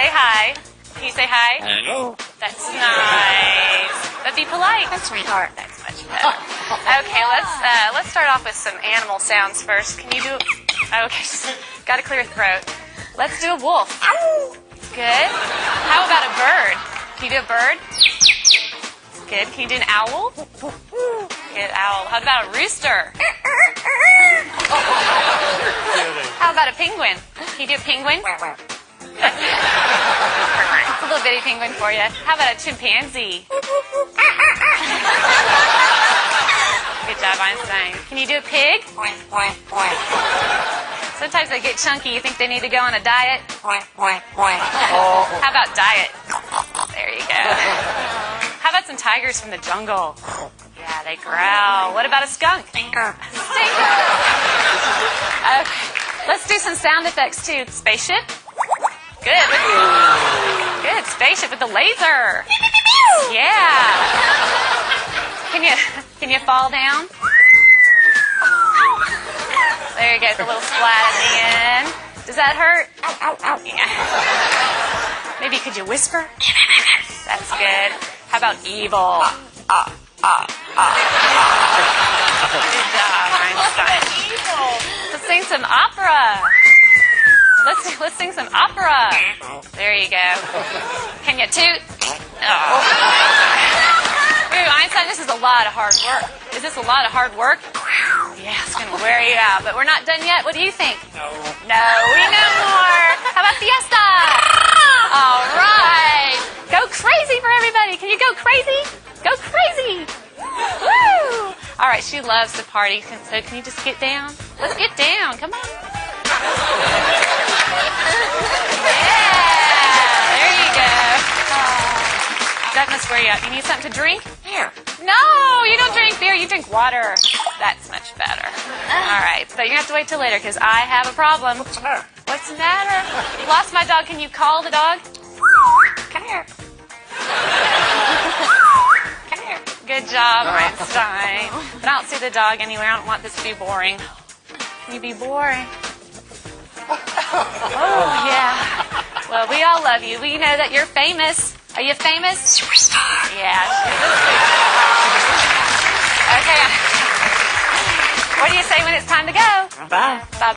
say hi. Can you say hi? Hello. That's nice. But be polite. That's sweetheart. That's much better. Okay, let's start off with some animal sounds first. Can you do? Okay, got to clear your throat. Let's do a wolf. Good. How about a bird? Can you do a bird? Good. Can you do an owl? Good, owl. How about a rooster? How about a penguin? Can you do a penguin? It's a little bitty penguin for you. How about a chimpanzee? Good job, Einstein. Can you do a pig? Sometimes they get chunky. You think they need to go on a diet? How about diet? There you go. How about some tigers from the jungle? Yeah, they growl. What about a skunk? Stinker. Okay. Let's do some sound effects too. Spaceship. Good. Good. Spaceship with the laser. Yeah. Can you fall down? There you go. The little splat at the end. Does that hurt? Yeah. Maybe could you whisper? That's good. How about evil? Good job, Einstein. Let's sing some opera. Let's sing some opera. There you go. Can you toot? Oh. Ooh, Einstein, this is a lot of hard work. Is this a lot of hard work? Yeah, it's going to wear you out. But we're not done yet. What do you think? No, we know more. How about fiesta? All right. Go crazy for everybody. Can you go crazy? Go crazy. Woo! All right, she loves to party. So can you just get down? Let's get down. Come on. Yeah, there you go. That must wear you out. You need something to drink? Here. No, you don't drink beer. You drink water. That's much better. All right, so you have to wait till later because I have a problem. What's the matter? What's the matter? You lost my dog. Can you call the dog? Come here. Come here. Good job, Einstein. But I don't see the dog anywhere. I don't want this to be boring. Can you be boring? Oh, yeah. Well, we all love you. We know that you're famous. Are you famous? Superstar. Yeah, she's a superstar. Okay. What do you say when it's time to go? Bye. Bye.